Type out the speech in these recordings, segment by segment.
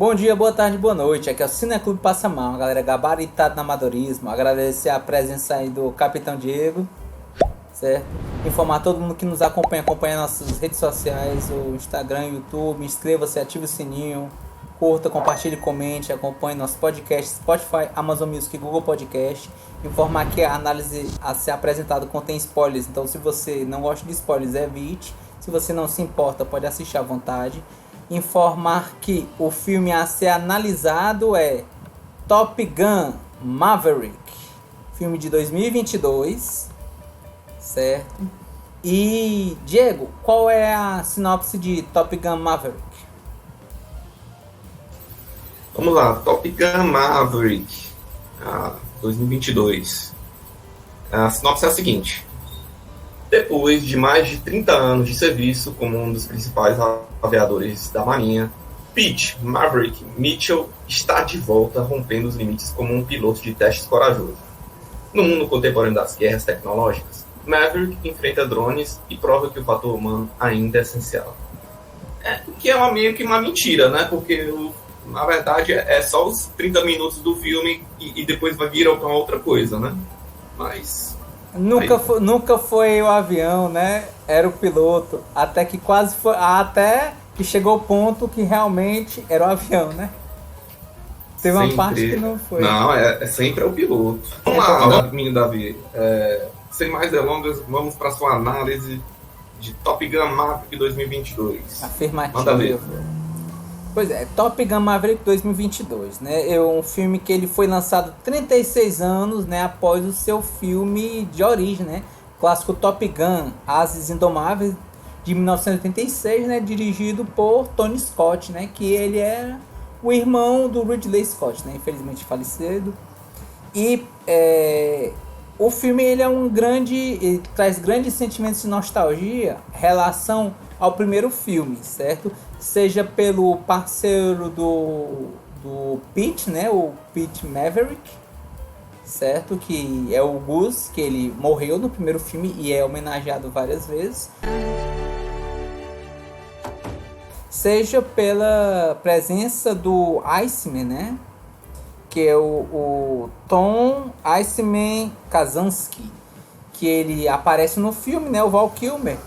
Bom dia, boa tarde, boa noite. Aqui é o Cineclube Passa Mal, galera gabaritada no amadorismo. Agradecer a presença aí do Capitão Diego, certo? Informar todo mundo que nos acompanha nossas redes sociais, o Instagram, o YouTube. Inscreva-se, ative o sininho, curta, compartilhe, comente, acompanhe nosso podcast, Spotify, Amazon Music, Google Podcast. Informar que a análise a ser apresentada contém spoilers, então se você não gosta de spoilers, evite. Se você não se importa, pode assistir à vontade. Informar que o filme a ser analisado é Top Gun Maverick, filme de 2022, certo? E, Diego, qual é a sinopse de Top Gun Maverick? Vamos lá, Top Gun Maverick, 2022. A sinopse é a seguinte: depois de mais de 30 anos de serviço como um dos principais aviadores da Marinha, Pete Maverick Mitchell está de volta, rompendo os limites como um piloto de testes corajoso. No mundo contemporâneo das guerras tecnológicas, Maverick enfrenta drones e prova que o fator humano ainda é essencial. O que é meio que uma mentira, né? Porque, na verdade, é só os 30 minutos do filme e depois vai virar para outra coisa, né? Mas... Nunca foi o avião, né? Era o piloto. Até que quase foi. Até que chegou o ponto que realmente era o avião, né? Teve uma parte que não foi. Não, sempre o piloto. Vamos lá, menino Davi. Sem mais delongas, vamos para sua análise de Top Gun Maverick 2022. Afirmativo. Manda ver. Pois é, Top Gun Maverick 2022, né? É um filme que ele foi lançado 36 anos, né, após o seu filme de origem, né? Clássico Top Gun, Ases Indomáveis, de 1986, né, dirigido por Tony Scott, né, que ele é o irmão do Ridley Scott, né, infelizmente falecido. E o filme ele é ele traz grandes sentimentos de nostalgia em relação ao primeiro filme, certo? Seja pelo parceiro do Pete, né? O Pete Maverick, certo? Que é o Gus, que ele morreu no primeiro filme e é homenageado várias vezes. Seja pela presença do Iceman, né? Que é o Tom Iceman Kazansky, que ele aparece no filme, né? O Val Kilmer.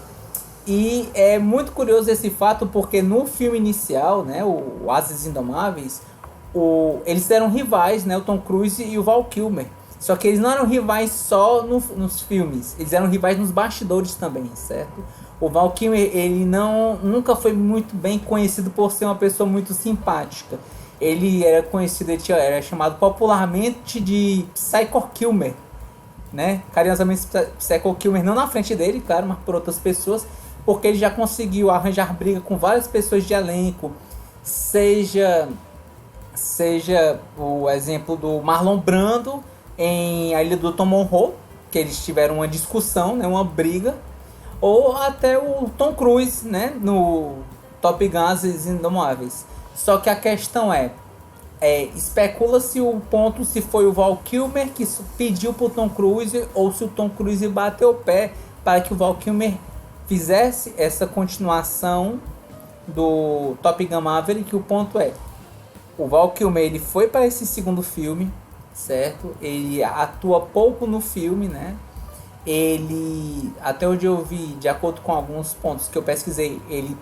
E é muito curioso esse fato porque no filme inicial, né, o Ases Indomáveis, eles eram rivais, né, o Tom Cruise e o Val Kilmer. Só que eles não eram rivais só nos filmes, eles eram rivais nos bastidores também, certo? O Val Kilmer, ele nunca foi muito bem conhecido por ser uma pessoa muito simpática. Ele era conhecido, era chamado popularmente de Psycho Kilmer, né? Carinhosamente Psycho Kilmer, não na frente dele, claro, mas por outras pessoas, porque ele já conseguiu arranjar briga com várias pessoas de elenco, seja o exemplo do Marlon Brando em A Ilha do Tom Monroe, que eles tiveram uma discussão, né, uma briga, ou até o Tom Cruise, né, no Top Gun Ases Indomáveis. Só que a questão especula-se o ponto se foi o Val Kilmer que pediu pro Tom Cruise ou se o Tom Cruise bateu o pé para que o Val Kilmer fizesse essa continuação do Top Gun Maverick. O ponto o Val Kilmer ele foi para esse segundo filme, certo? Ele atua pouco no filme, né? Ele, até onde eu vi, de acordo com alguns pontos que eu pesquisei, ele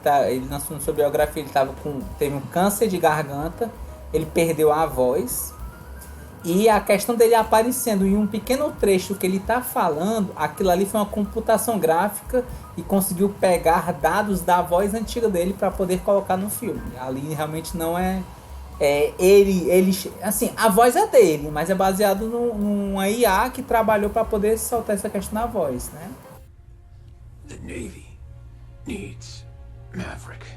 na sua biografia ele teve um câncer de garganta, ele perdeu a voz. E a questão dele aparecendo em um pequeno trecho que ele está falando, aquilo ali foi uma computação gráfica e conseguiu pegar dados da voz antiga dele para poder colocar no filme. Ali realmente não ele, assim, a voz é dele, mas é baseado numa IA que trabalhou para poder soltar essa questão da voz, né? The Navy needs Maverick.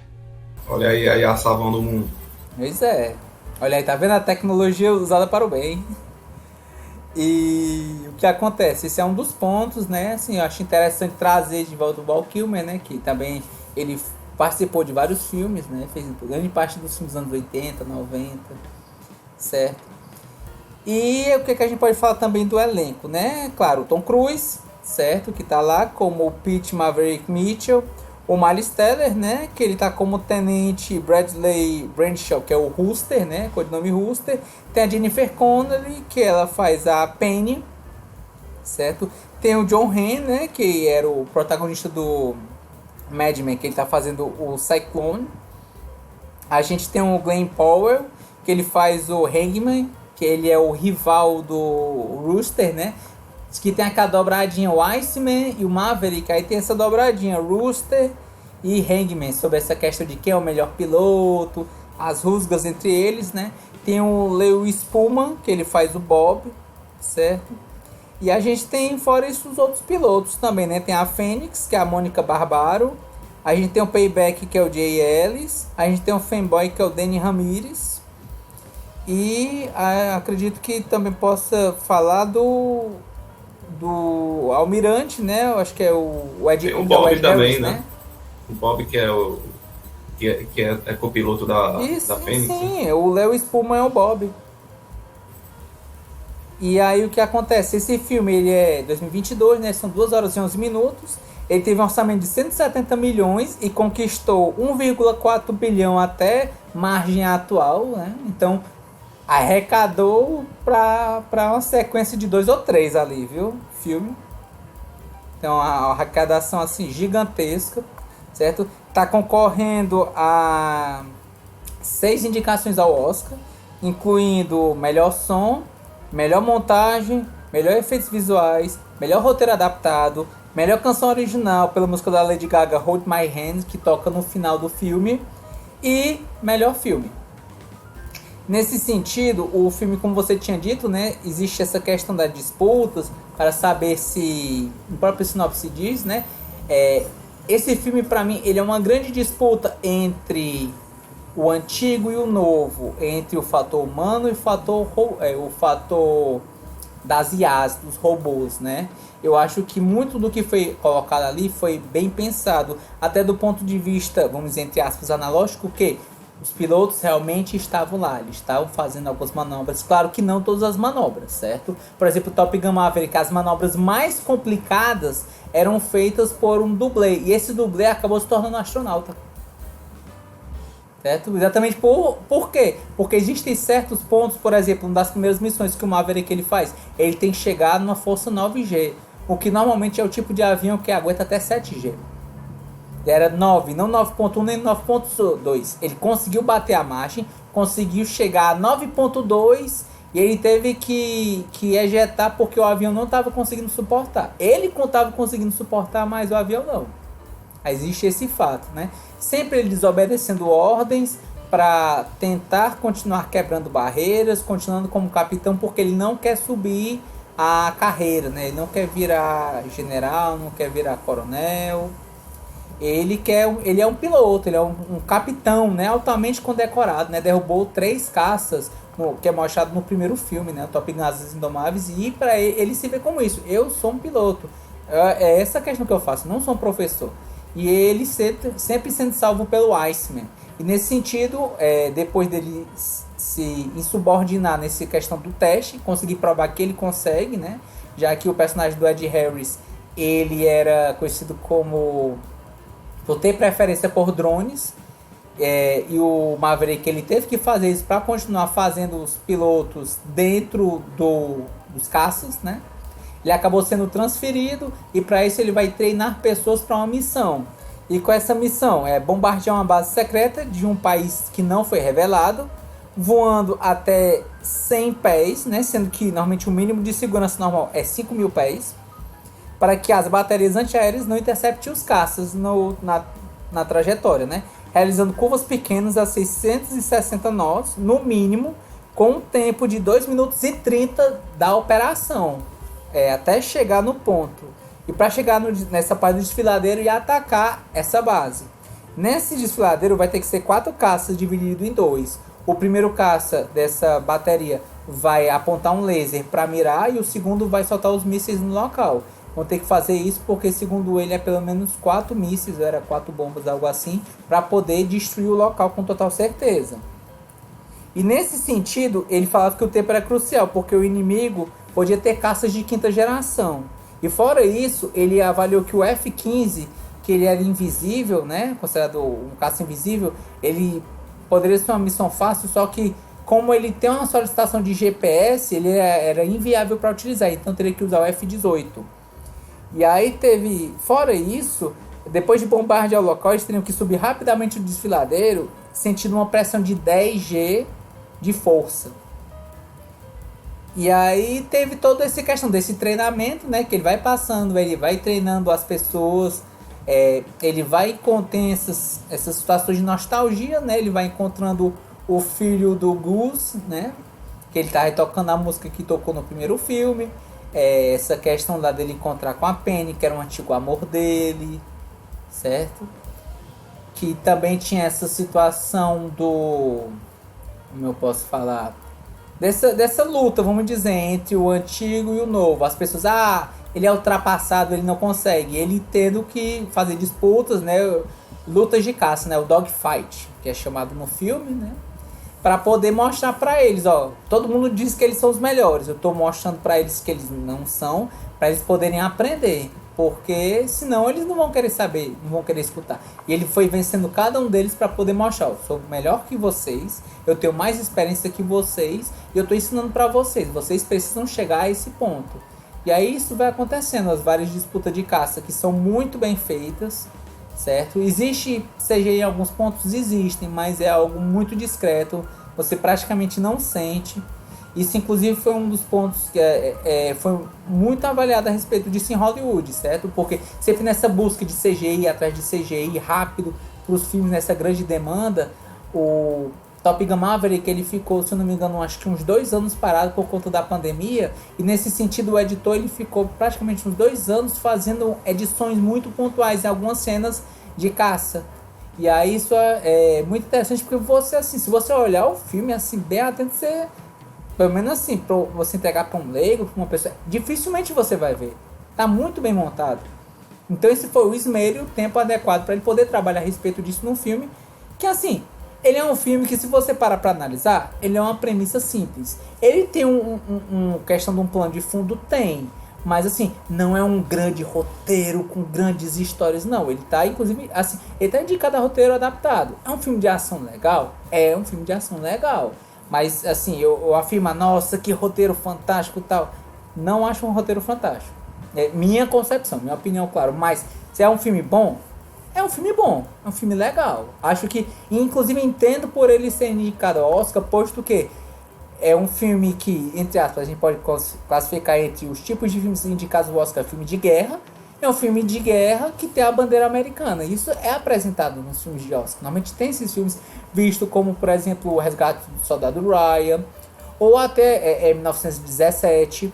Olha aí a IA salvando o mundo. Pois é. Olha aí, tá vendo a tecnologia usada para o bem? E o que acontece? Esse é um dos pontos, né? Assim, eu acho interessante trazer de volta o Val Kilmer, né? Que também ele participou de vários filmes, né? Fez grande parte dos filmes dos anos 80, 90, certo? E o que a gente pode falar também do elenco, né? Claro, o Tom Cruise, certo? Que tá lá como o Pete Maverick Mitchell. o Miles Teller, né, que ele tá como Tenente Bradley Bradshaw, que é o Rooster, né, codinome Rooster. Tem a Jennifer Connelly, que ela faz a Penny, certo? Tem o John Hamm, né, que era o protagonista do Mad Men, que ele tá fazendo o Cyclone. A gente tem o Glenn Powell, que ele faz o Hangman, que ele é o rival do Rooster, né? Que tem aquela dobradinha, o Iceman e o Maverick. Aí tem essa dobradinha, Rooster e Hangman, sobre essa questão de quem é o melhor piloto, as rusgas entre eles, né? Tem o Lewis Pullman, que ele faz o Bob, certo? E a gente tem, fora isso, os outros pilotos também, né? Tem a Fênix, que é a Mônica Barbaro. A gente tem o Payback, que é o Jay Ellis. A gente tem o Fanboy, que é o Danny Ramirez. E acredito que também possa falar do Almirante, né? Eu acho que é o Ed, tem o Bob Ed também, Harris, né? O Bob, que é o que é copiloto da Fênix. Sim, o Lewis Pullman é o Bob. E aí o que acontece? Esse filme ele é 2022, né? São 2 horas e 11 minutos. Ele teve um orçamento de 170 milhões e conquistou 1,4 bilhão até margem atual, né? Então arrecadou para uma sequência de 2 ou 3 ali, viu? Filme. Então a arrecadação assim gigantesca, certo? Tá concorrendo a 6 indicações ao Oscar, incluindo melhor som, melhor montagem, melhor efeitos visuais, melhor roteiro adaptado, melhor canção original pela música da Lady Gaga, Hold My Hand, que toca no final do filme, e melhor filme. Nesse sentido, o filme, como você tinha dito, né, existe essa questão das disputas para saber se, o próprio sinopse diz, né, esse filme para mim ele é uma grande disputa entre o antigo e o novo, entre o fator humano e o fator das IAs, dos robôs, né? Eu acho que muito do que foi colocado ali foi bem pensado, até do ponto de vista, vamos dizer, entre aspas, analógico, que os pilotos realmente estavam lá, eles estavam fazendo algumas manobras, claro que não todas as manobras, certo? Por exemplo, o Top Gun Maverick, as manobras mais complicadas eram feitas por um dublê, e esse dublê acabou se tornando astronauta. Certo? Exatamente por quê? Porque existem certos pontos, por exemplo, uma das primeiras missões que o Maverick ele faz, ele tem que chegar numa força 9G, o que normalmente é o tipo de avião que aguenta até 7G. Era 9, não 9.1 nem 9.2. Ele conseguiu bater a margem, conseguiu chegar a 9.2 e ele teve que ejetar porque o avião não estava conseguindo suportar. Ele estava conseguindo suportar, mas o avião não. Existe esse fato, né? Sempre ele desobedecendo ordens para tentar continuar quebrando barreiras, continuando como capitão, porque ele não quer subir a carreira, né? Ele não quer virar general, não quer virar coronel. Ele é um piloto, ele é um capitão, né? Altamente condecorado, né? Derrubou 3 caças, que é mostrado no primeiro filme, né? O Top Gun Asas Indomáveis, e para ele se vê como isso. Eu sou um piloto. É essa questão que eu faço, não sou um professor. E ele sempre sendo salvo pelo Iceman. E nesse sentido, depois dele se insubordinar nessa questão do teste, conseguir provar que ele consegue, né? Já que o personagem do Ed Harris, ele era conhecido como por ter preferência por drones, e o Maverick ele teve que fazer isso para continuar fazendo os pilotos dentro dos caças, né? Ele acabou sendo transferido e para isso ele vai treinar pessoas para uma missão. E com essa missão é bombardear uma base secreta de um país que não foi revelado, voando até 100 pés, né? Sendo que normalmente o mínimo de segurança normal é 5.000 pés, para que as baterias antiaéreas não interceptem os caças na trajetória, né? Realizando curvas pequenas a 660 nós, no mínimo, com um tempo de 2 minutos e 30 da operação. Até chegar no ponto. E para chegar nessa parte do desfiladeiro e atacar essa base. Nesse desfiladeiro vai ter que ser 4 caças divididos em 2. O primeiro caça dessa bateria vai apontar um laser para mirar e o segundo vai soltar os mísseis no local. Vão ter que fazer isso porque, segundo ele, é pelo menos 4 mísseis, era 4 bombas, algo assim, para poder destruir o local com total certeza. E nesse sentido, ele falava que o tempo era crucial, porque o inimigo podia ter caças de 5ª geração. E fora isso, ele avaliou que o F-15 que ele era invisível, né? Considerado um caça invisível, ele poderia ser uma missão fácil, só que como ele tem uma solicitação de GPS, ele era inviável para utilizar, então teria que usar o F-18. E aí teve, fora isso, depois de bombardear o local, eles teriam que subir rapidamente o desfiladeiro, sentindo uma pressão de 10 G de força. E aí teve toda essa questão desse treinamento, né? Que ele vai passando, ele vai treinando as pessoas, ele vai contendo essas situações de nostalgia, né? Ele vai encontrando o filho do Gus, né? Que ele tá retocando a música que tocou no primeiro filme. Essa questão lá dele encontrar com a Penny, que era um antigo amor dele, certo? Que também tinha essa situação do... Como eu posso falar? Dessa luta, vamos dizer, entre o antigo e o novo. As pessoas, ele é ultrapassado, ele não consegue. Ele tendo que fazer disputas, né? Lutas de caça, né? O dogfight, que é chamado no filme, né? Para poder mostrar para eles, ó. Todo mundo diz que eles são os melhores. Eu tô mostrando para eles que eles não são, para eles poderem aprender. Porque senão eles não vão querer saber, não vão querer escutar. E ele foi vencendo cada um deles para poder mostrar, eu sou melhor que vocês, eu tenho mais experiência que vocês, e eu tô ensinando para vocês. Vocês precisam chegar a esse ponto. E aí isso vai acontecendo, as várias disputas de caça que são muito bem feitas, certo? Existe CGI em alguns pontos, existem, mas é algo muito discreto, você praticamente não sente. Isso inclusive foi um dos pontos que foi muito avaliado a respeito disso em Hollywood, certo? Porque sempre nessa busca de CGI, atrás de CGI rápido para os filmes, nessa grande demanda, o Top Gun Maverick, ele ficou, se eu não me engano, acho que uns 2 anos parado por conta da pandemia, e nesse sentido o editor ele ficou praticamente uns 2 anos fazendo edições muito pontuais em algumas cenas de caça. E aí isso é muito interessante, porque você, assim, se você olhar o filme assim, bem atento, você... Pelo menos assim, pra você entregar para um leigo, para uma pessoa, dificilmente você vai ver. Tá muito bem montado. Então esse foi o esmero e o tempo adequado para ele poder trabalhar a respeito disso num filme. Que assim, ele é um filme que, se você parar para analisar, ele é uma premissa simples. Ele tem uma questão de um plano de fundo, tem. Mas assim, não é um grande roteiro com grandes histórias, não. Ele tá, inclusive, assim, ele tá indicado a roteiro adaptado. É um filme de ação legal? É um filme de ação legal. Mas assim, eu afirmo, nossa, que roteiro fantástico e tal. Não acho um roteiro fantástico. É minha concepção, minha opinião, claro. Mas se é um filme bom, é um filme bom. É um filme legal. Acho que, inclusive, entendo por ele ser indicado ao Oscar, posto que é um filme que, entre aspas, a gente pode classificar entre os tipos de filmes indicados ao Oscar. Filme de guerra. É um filme de guerra que tem a bandeira americana. Isso é apresentado nos filmes de Oscar. Normalmente tem esses filmes vistos como, por exemplo, O Resgate do Soldado Ryan, ou até 1917.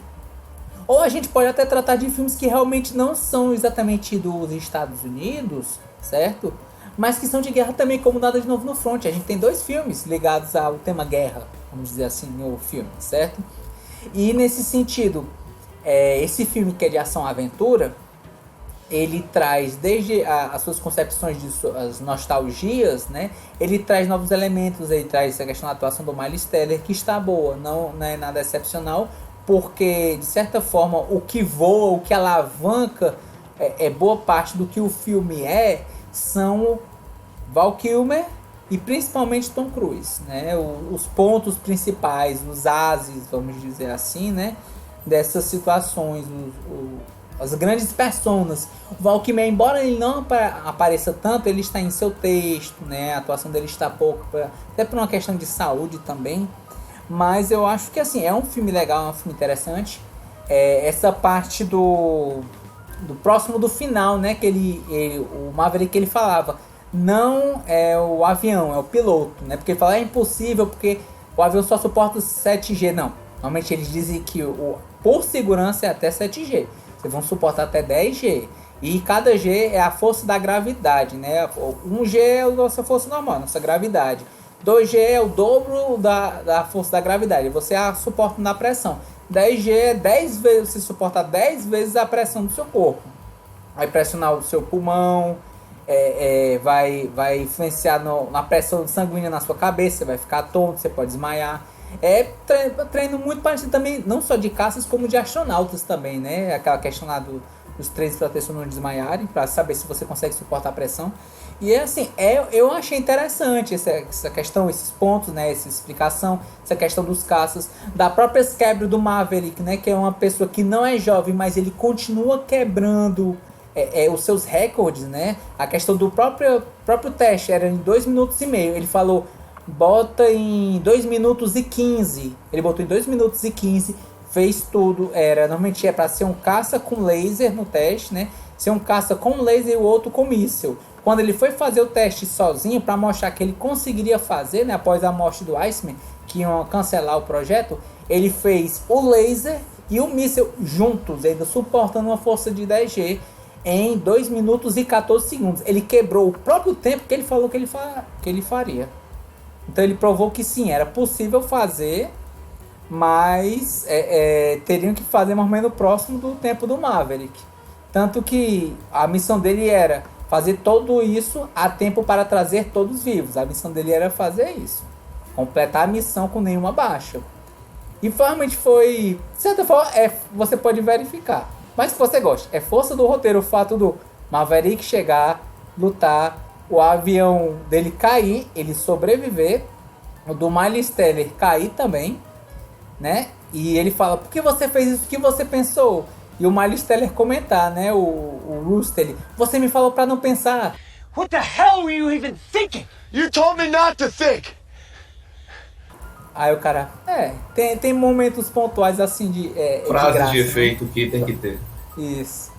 Ou a gente pode até tratar de filmes que realmente não são exatamente dos Estados Unidos, certo? Mas que são de guerra também, como Nada de Novo no Front. A gente tem 2 filmes ligados ao tema guerra, vamos dizer assim, no filme, certo? E nesse sentido, esse filme que é de ação-aventura, ele traz desde as suas concepções de as nostalgias, né? Ele traz novos elementos, ele traz essa questão da atuação do Miles Teller, que está boa, não é nada excepcional, porque de certa forma o que voa, o que alavanca boa parte do que o filme são Val Kilmer e principalmente Tom Cruise, né? Os pontos principais, os ases, vamos dizer assim, né? Dessas situações, as grandes personas. O Val Kilmer, embora ele não apareça tanto, ele está em seu texto, né? A atuação dele está pouco, até por uma questão de saúde também. Mas eu acho que assim, é um filme legal, é um filme interessante. Essa parte do próximo do final, né? Que o Maverick, ele falava, não é o avião, é o piloto, né? Porque ele fala, é impossível, porque o avião só suporta 7G. Não, normalmente eles dizem que por segurança é até 7G. Vocês vão suportar até 10G. E cada G é a força da gravidade, né? 1G é a nossa força normal, a nossa gravidade. 2G é o dobro da força da gravidade. Você suporta na pressão. 10G é 10 vezes, você suporta 10 vezes a pressão do seu corpo. Vai pressionar o seu pulmão, vai influenciar na pressão sanguínea na sua cabeça, você vai ficar tonto, você pode desmaiar. Treino muito parecido também, não só de caças, como de astronautas também, né? Aquela questão lá do os 3 proteções não desmaiarem, para saber se você consegue suportar a pressão. E assim, eu achei interessante essa questão, esses pontos, né, essa explicação, essa questão dos caças, da própria quebra do Maverick, né, que é uma pessoa que não é jovem, mas ele continua quebrando os seus recordes, né, a questão do próprio teste era em 2 minutos e meio, ele falou, bota em 2 minutos e 15, ele botou em 2 minutos e 15, fez tudo, normalmente é para ser um caça com laser no teste, né, ser um caça com laser e o outro com míssil. Quando ele foi fazer o teste sozinho, para mostrar que ele conseguiria fazer, né, após a morte do Iceman, que iam cancelar o projeto, ele fez o laser e o míssil juntos, ainda suportando uma força de 10G em 2 minutos e 14 segundos. Ele quebrou o próprio tempo que ele falou que ele faria. Então ele provou que sim, era possível fazer, mas teriam que fazer mais ou menos próximo do tempo do Maverick. Tanto que a missão dele era fazer tudo isso a tempo para trazer todos vivos. A missão dele era fazer isso. Completar a missão com nenhuma baixa. E realmente foi... De certa forma, você pode verificar. Mas se você gosta, é força do roteiro o fato do Maverick chegar, lutar, o avião dele cair, ele sobreviver, o do Miles Teller cair também, né? E ele fala, por que você fez isso? O que você pensou? E o Miles Teller comentar, né? O Rooster, você me falou pra não pensar. What the hell were you even thinking? You told me not to think! Aí o cara, tem momentos pontuais assim de Frase graça, de efeito que tem que ter. Isso.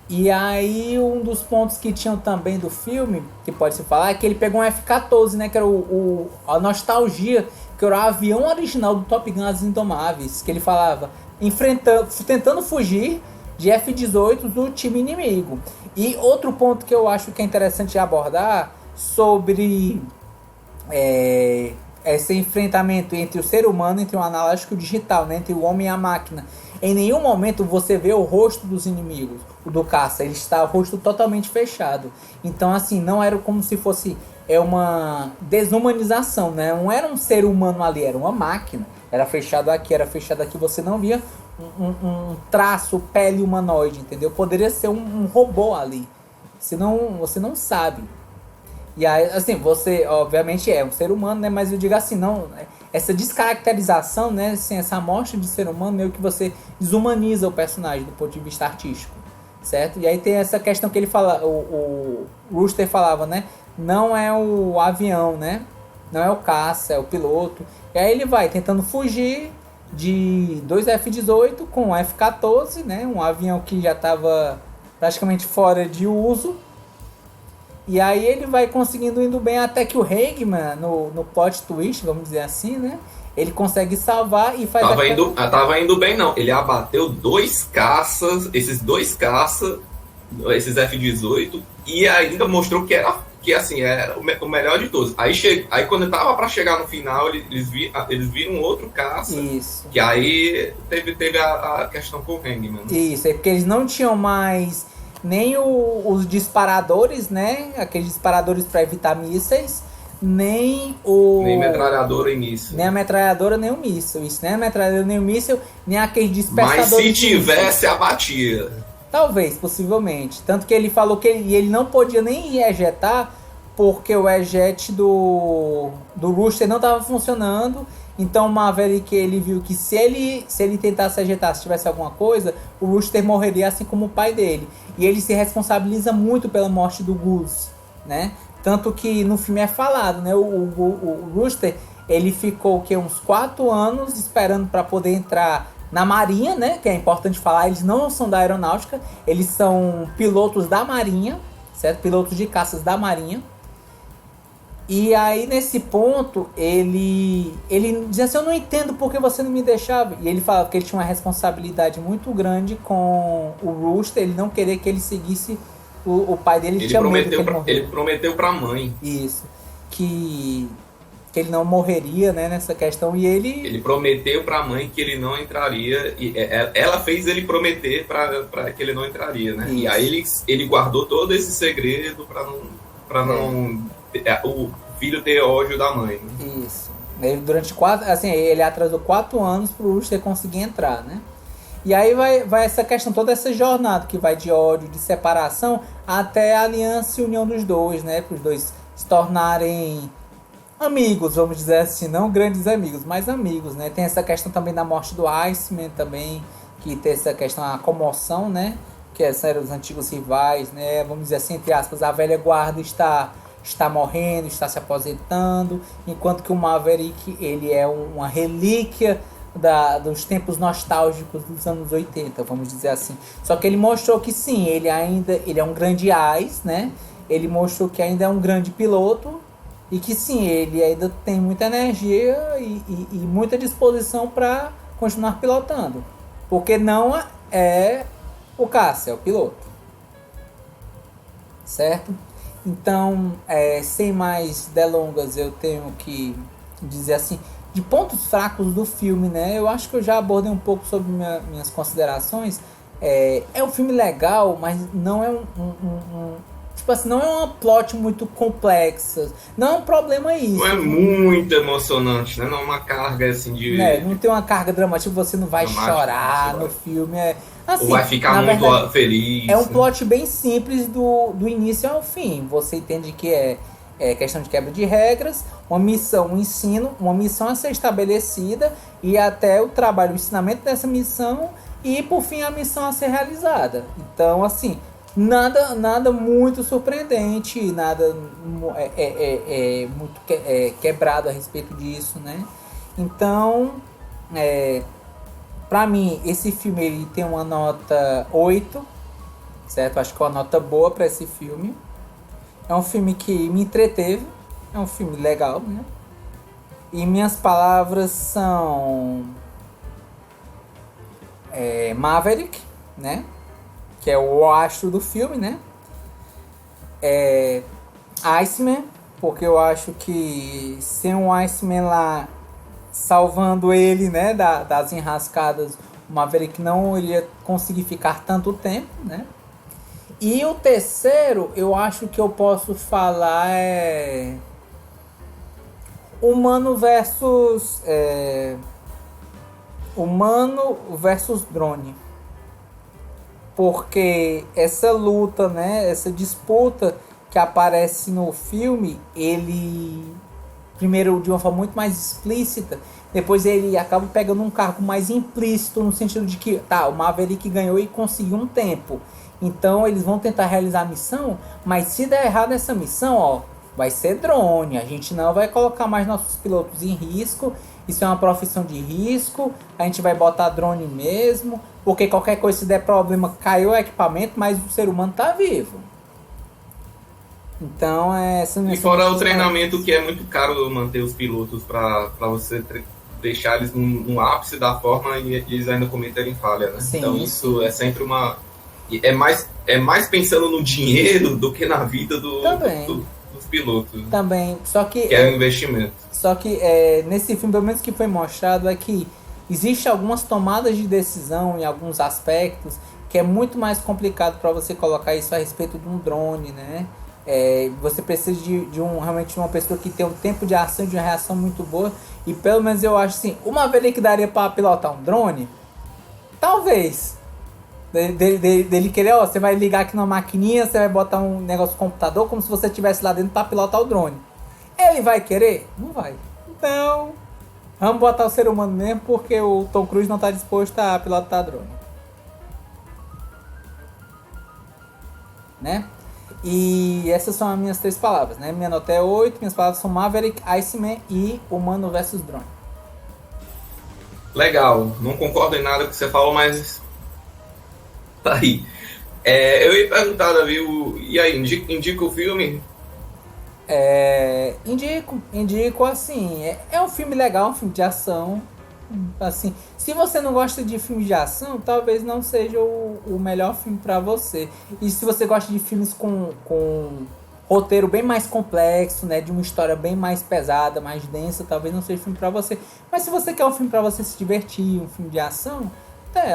E aí um dos pontos que tinham também do filme, que pode se falar, é que ele pegou um F-14, né? Que era a nostalgia, que era o avião original do Top Gun As Indomáveis, que ele falava, tentando fugir de F-18 do time inimigo. E outro ponto que eu acho que é interessante abordar sobre esse enfrentamento entre o ser humano, entre o analógico e o digital, né? Entre o homem e a máquina. Em nenhum momento você vê o rosto dos inimigos, o do caça, ele está o rosto totalmente fechado. Então assim, não era como se fosse uma desumanização, né? Não era um ser humano ali, era uma máquina. Era fechado aqui, você não via um traço, pele humanoide, entendeu? Poderia ser um robô ali. Senão, você não sabe. E aí, assim, você, obviamente, é um ser humano, né? Mas eu digo assim, não... Essa descaracterização, né? Assim, essa amostra de ser humano, meio que você desumaniza o personagem do ponto de vista artístico, certo? E aí tem essa questão que ele fala... O Rooster falava, né? Não é o avião, né? Não é o caça, é o piloto. E aí ele vai tentando fugir de 2 F-18 com um F-14, né? Um avião que já estava praticamente fora de uso. E aí ele vai conseguindo indo bem até que o Hagman, no plot twist, vamos dizer assim, né? Ele consegue salvar e faz... Tava indo bem, não. Ele abateu 2 caças, esses F-18, e ainda mostrou que assim, era o melhor de todos. Aí quando tava pra chegar no final, eles viram outro caça. Isso. Que aí teve a questão com o Hangman. Né? Isso, é porque eles não tinham mais nem os disparadores, né? Aqueles disparadores para evitar mísseis, nem metralhadora e míssil. Nem a metralhadora, nem o míssil. Isso, nem a metralhadora, nem o míssil, nem aqueles dispersadores. Mas se tivesse, abatia. Talvez, possivelmente. Tanto que ele falou que ele não podia nem ejetar, porque o ejete do Rooster não estava funcionando. Então o Maverick, ele viu que se ele tentasse ejetar, se tivesse alguma coisa, o Rooster morreria assim como o pai dele. E ele se responsabiliza muito pela morte do Goose, né? Tanto que no filme é falado, né? O Rooster, ele ficou uns 4 anos esperando para poder entrar na Marinha, né? Que é importante falar, eles não são da aeronáutica, eles são pilotos da Marinha, certo? Pilotos de caças da Marinha. E aí, nesse ponto, ele dizia assim, eu não entendo por que você não me deixava. E ele falava que ele tinha uma responsabilidade muito grande com o Rooster, ele não queria que ele seguisse o pai dele. Ele prometeu pra mãe. Isso. Que ele não morreria, né, nessa questão. E ele prometeu pra mãe que ele não entraria. E ela fez ele prometer pra que ele não entraria, né? Isso. E aí ele guardou todo esse segredo pra não o filho ter ódio da mãe. Né? Isso. Ele, durante ele atrasou 4 anos pro Rooster conseguir entrar, né? E aí vai essa questão, toda essa jornada que vai de ódio, de separação, até a aliança e união dos dois, né? Para os dois se tornarem amigos, vamos dizer assim, não grandes amigos, mas amigos, né? Tem essa questão também da morte do Iceman também, que tem essa questão, a comoção, né? Que eram os antigos rivais, né? Vamos dizer assim, entre aspas, a velha guarda está morrendo, está se aposentando, enquanto que o Maverick, ele é uma relíquia dos tempos nostálgicos dos anos 80, vamos dizer assim. Só que ele mostrou que sim, ele é um grande as, né? Ele mostrou que ainda é um grande piloto e que sim, ele ainda tem muita energia e muita disposição para continuar pilotando. Porque não é o Cassius, é o piloto. Certo? Então, sem mais delongas, eu tenho que dizer assim, de pontos fracos do filme, né? Eu acho que eu já abordei um pouco sobre minhas considerações. É um filme legal, mas não é tipo assim, não é uma plot muito complexa. Não é um problema isso. Não é muito emocionante, né? Não é uma carga assim de... não tem uma carga dramática, você não vai chorar no filme. Assim, ou vai ficar muito feliz. É um plot bem simples do início ao fim. Você entende que é questão de quebra de regras, uma missão, um ensino, uma missão a ser estabelecida e até o trabalho, o ensinamento dessa missão e, por fim, a missão a ser realizada. Então, assim, nada muito surpreendente, nada muito quebrado a respeito disso, né? Então, pra mim, esse filme ele tem uma nota 8, certo? Acho que é uma nota boa para esse filme. É um filme que me entreteve, é um filme legal, né? E minhas palavras são Maverick, né? Que é o astro do filme, né? Iceman, porque eu acho que sem um Iceman lá salvando ele, né, das enrascadas, o Maverick não iria conseguir ficar tanto tempo, né? E o terceiro, eu acho que eu posso falar humano versus drone. Porque essa luta, né, essa disputa que aparece no filme, ele primeiro de uma forma muito mais explícita, depois ele acaba pegando um cargo mais implícito no sentido de que o Maverick ganhou e conseguiu um tempo. Então eles vão tentar realizar a missão, mas se der errado essa missão, vai ser drone. A gente não vai colocar mais nossos pilotos em risco. Isso é uma profissão de risco. A gente vai botar drone mesmo, porque qualquer coisa, se der problema, caiu o equipamento, mas o ser humano tá vivo. Então e fora o treinamento, que é muito caro manter os pilotos para você deixar eles no ápice da forma e eles ainda cometerem falha, né? Sim. Então isso é sempre é mais pensando no dinheiro do que na vida dos pilotos. Também, só que é um investimento. Só que nesse filme, pelo menos que foi mostrado, é que existe algumas tomadas de decisão em alguns aspectos que é muito mais complicado para você colocar isso a respeito de um drone, né? Você precisa realmente de uma pessoa que tem um tempo de ação e de uma reação muito boa. E pelo menos eu acho assim, uma vez que daria para pilotar um drone, talvez. Dele querer, você vai ligar aqui numa maquininha, você vai botar um negócio no computador como se você estivesse lá dentro para pilotar o drone. Ele vai querer? Não vai. Então, vamos botar o ser humano mesmo, porque o Tom Cruise não está disposto a pilotar drone. Né? E essas são as minhas 3 palavras, né? Minha nota é 8, minhas palavras são Maverick, Iceman e Humano versus Drone. Legal, não concordo em nada que você falou, mas tá aí. Eu ia perguntar, Davi, e aí, indica o filme? Indico assim, é um filme legal, um filme de ação. Assim, se você não gosta de filmes de ação, talvez não seja o melhor filme para você. E se você gosta de filmes com roteiro bem mais complexo, né, de uma história bem mais pesada, mais densa, talvez não seja um filme para você. Mas se você quer um filme para você se divertir, um filme de ação,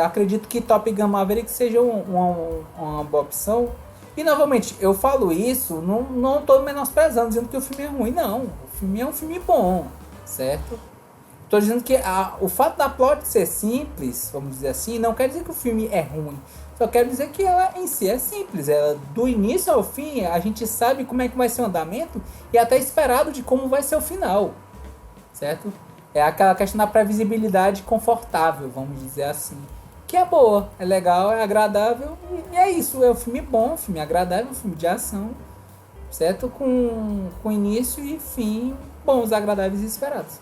acredito que Top Gun Maverick seja uma boa opção. E novamente, eu falo isso, não tô menosprezando, dizendo que o filme é ruim, não. O filme é um filme bom, certo? Tô dizendo que o fato da plot ser simples, vamos dizer assim, não quer dizer que o filme é ruim. Só quer dizer que ela em si é simples. Ela, do início ao fim, a gente sabe como é que vai ser o andamento e até esperado de como vai ser o final. Certo? É aquela questão da previsibilidade confortável, vamos dizer assim. Que é boa, é legal, é agradável. E é isso, é um filme bom, um filme agradável, um filme de ação. Certo? Com início e fim bons, agradáveis e esperados.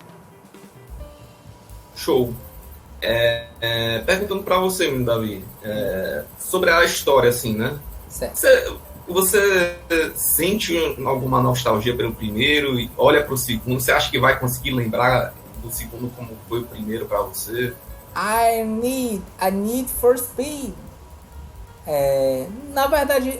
Show. Perguntando pra você, Davi, sobre a história, assim, né? Certo. Você sente alguma nostalgia pelo primeiro e olha pro segundo? Você acha que vai conseguir lembrar do segundo como foi o primeiro pra você? I need for speed. Na verdade,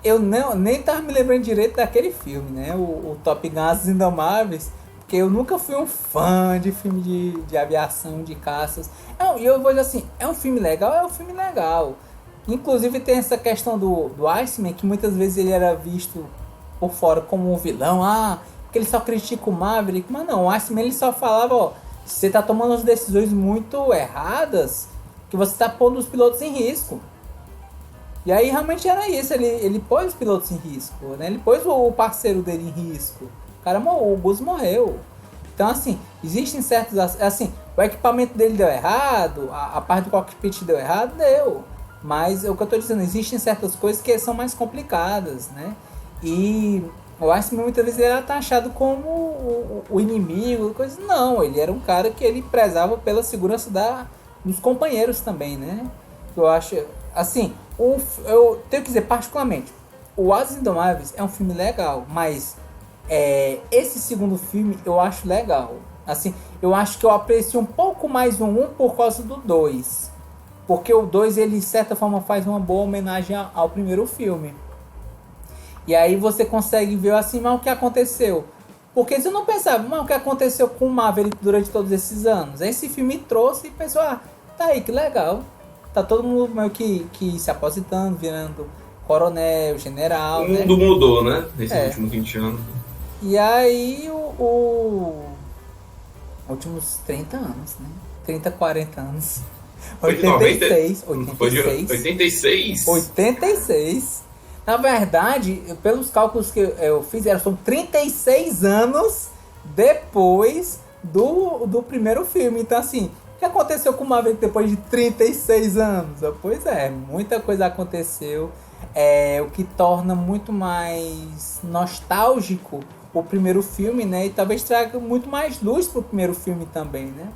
eu nem tava me lembrando direito daquele filme, né? O Top Gun As Indomáveis. Porque eu nunca fui um fã de filme de aviação, de caças. E eu vou dizer assim, é um filme legal? É um filme legal. Inclusive tem essa questão do Iceman, que muitas vezes ele era visto por fora como um vilão. Porque ele só critica o Maverick. Mas não, o Iceman ele só falava, ó, você tá tomando as decisões muito erradas, que você tá pondo os pilotos em risco. E aí realmente era isso, ele pôs os pilotos em risco, né? Ele pôs o parceiro dele em risco. O Gus morreu. Então, assim, existem certos... Assim, o equipamento dele deu errado, a parte do cockpit deu errado, deu. Mas o que eu tô dizendo, existem certas coisas que são mais complicadas, né? E o Iceman muitas vezes era taxado como o inimigo, coisa. Não, ele era um cara que ele prezava pela segurança dos companheiros também, né? Eu acho... Assim, eu tenho que dizer particularmente, o Asas Indomáveis é um filme legal, mas... esse segundo filme eu acho legal. Assim, eu acho que eu aprecio um pouco mais o 1 por causa do 2. Porque o 2, ele de certa forma faz uma boa homenagem ao primeiro filme. E aí você consegue ver assim, mas o que aconteceu? Porque você não pensava, mas o que aconteceu com o Maverick durante todos esses anos? Esse filme trouxe e pensou, tá aí, que legal. Tá todo mundo meio que se aposentando, virando coronel, general. O mundo mudou, né? Nesses últimos 20 anos. E aí, últimos 30 anos, né? 30, 40 anos. Foi 86. 86? 86. Na verdade, pelos cálculos que eu fiz, são 36 anos depois do primeiro filme. Então, assim, o que aconteceu com o Maverick depois de 36 anos? Pois muita coisa aconteceu. O que torna muito mais nostálgico o primeiro filme, né? E talvez traga muito mais luz pro primeiro filme também, né?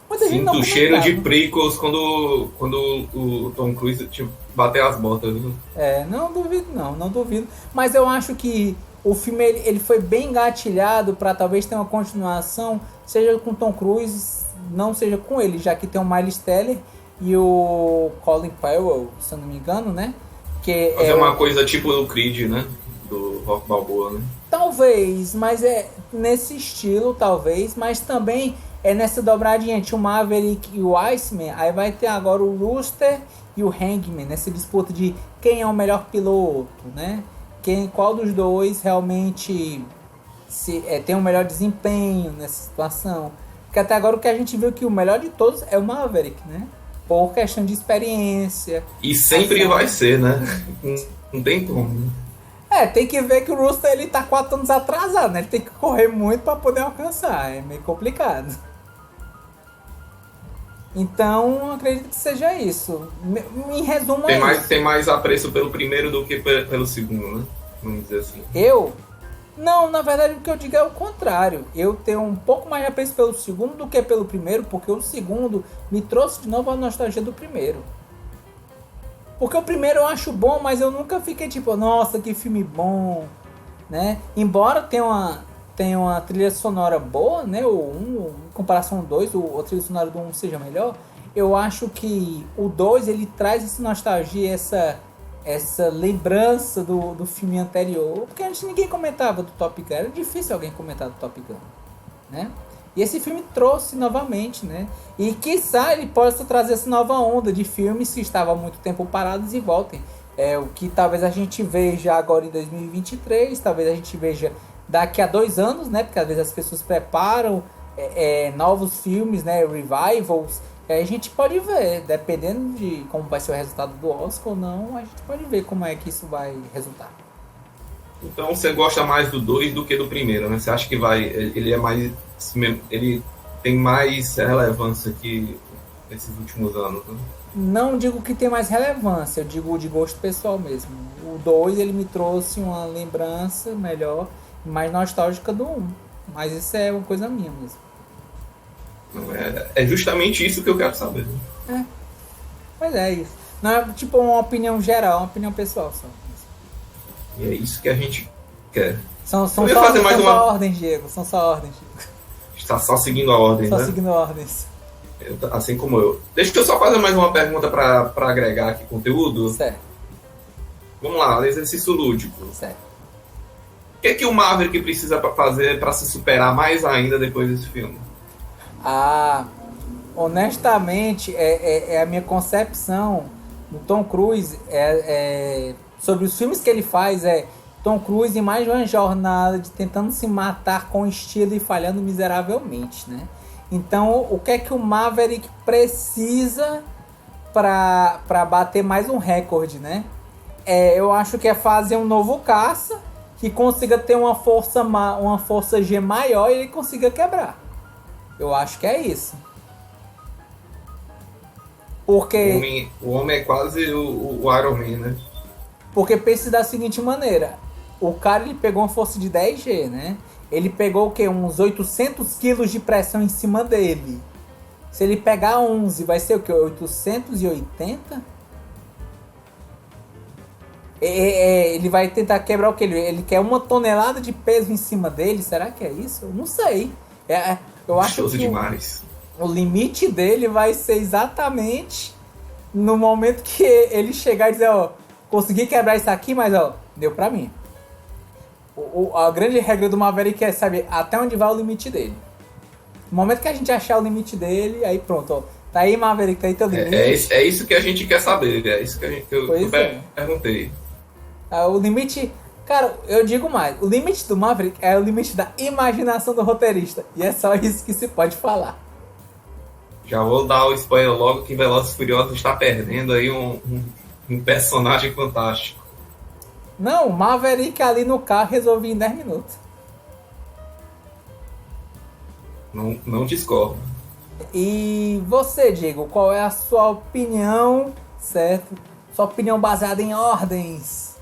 Muita gente não comentava. Cheiro de prequels quando o Tom Cruise bateu as botas, viu? Não duvido. Mas eu acho que o filme ele foi bem engatilhado para talvez ter uma continuação, seja com Tom Cruise, não seja com ele, já que tem o Miles Teller e o Colin Farrell, se eu não me engano, né? Que fazer uma coisa tipo do Creed, né? Do Rock Balboa, né? Talvez, mas nesse estilo, talvez, mas também nessa dobradinha entre o Maverick e o Iceman. Aí vai ter agora o Rooster e o Hangman, nessa disputa de quem é o melhor piloto, né? Qual dos dois realmente tem o melhor desempenho nessa situação. Porque até agora o que a gente viu que o melhor de todos é o Maverick, né? Por questão de experiência. E sempre vai ser, né? Não tem como, né? Tem que ver que o Rooster ele tá 4 anos atrasado, né? Ele tem que correr muito para poder alcançar. É meio complicado. Então, acredito que seja isso. Em resumo, tem mais apreço pelo primeiro do que pelo segundo, né? Vamos dizer assim. Não, na verdade o que eu digo é o contrário. Eu tenho um pouco mais de apreço pelo segundo do que pelo primeiro, porque o segundo me trouxe de novo a nostalgia do primeiro. Porque o primeiro eu acho bom, mas eu nunca fiquei tipo, nossa, que filme bom, né? Embora tenha uma trilha sonora boa, né? Em comparação ao 2, a trilha sonora do 1 seja melhor. Eu acho que o 2, ele traz essa nostalgia, essa lembrança do filme anterior. Porque antes ninguém comentava do Top Gun. Era difícil alguém comentar do Top Gun, né? E esse filme trouxe novamente, né? E quiçá ele possa trazer essa nova onda de filmes que estavam há muito tempo parados e voltem. O que talvez a gente veja agora em 2023, talvez a gente veja daqui a 2 anos, né? Porque às vezes as pessoas preparam novos filmes, né, revivals, a gente pode ver, dependendo de como vai ser o resultado do Oscar ou não, a gente pode ver como é que isso vai resultar. Então você gosta mais do 2 do que do primeiro, né? Você acha que ele é mais, ele tem mais relevância que nesses últimos anos, né? Não digo que tem mais relevância, eu digo de gosto pessoal mesmo. O 2 ele me trouxe uma lembrança melhor, mais nostálgica do 1, mas isso é uma coisa minha mesmo. Não, é justamente isso que eu quero saber. Mas é isso. Não é tipo uma opinião geral, uma opinião pessoal só. E é isso que a gente quer. São só ordens, Diego. São só ordens, Diego. Está só seguindo a ordem, só né? Só seguindo ordens. Assim como eu. Deixa eu só fazer mais uma pergunta para agregar aqui conteúdo. Certo. Vamos lá, exercício lúdico. Certo. O que é que o Maverick precisa fazer para se superar mais ainda depois desse filme? Honestamente, é a minha concepção do Tom Cruise sobre os filmes que ele faz. Tom Cruise em mais de uma jornada de tentando se matar com estilo e falhando miseravelmente, né? Então, o que é que o Maverick precisa para bater mais um recorde, né? Eu acho que é fazer um novo caça que consiga ter uma força G maior e ele consiga quebrar. Eu acho que é isso. Porque o homem é quase o Iron Man, né? Porque pense da seguinte maneira. O cara ele pegou uma força de 10G, né? Ele pegou o quê? Uns 800 quilos de pressão em cima dele. Se ele pegar 11, vai ser o quê? 880? Ele vai tentar quebrar o quê? Ele quer 1 tonelada de peso em cima dele? Será que é isso? Eu não sei. Eu acho que demais. O limite dele vai ser exatamente no momento que ele chegar e dizer, ó, consegui quebrar isso aqui, mas ó, deu pra mim. A grande regra do Maverick é saber até onde vai o limite dele. No momento que a gente achar o limite dele, aí pronto, ó. Tá aí, Maverick, tá aí teu limite. É isso que a gente quer saber, é isso que eu perguntei. O limite... Cara, eu digo mais. O limite do Maverick é o limite da imaginação do roteirista. E é só isso que se pode falar. Já vou dar o spoiler logo que Velozes e Furiosos está perdendo aí um personagem fantástico. Não, o Maverick ali no carro resolvi em 10 minutos. Não discordo. E você, Diego, qual é a sua opinião, certo? Sua opinião baseada em ordens,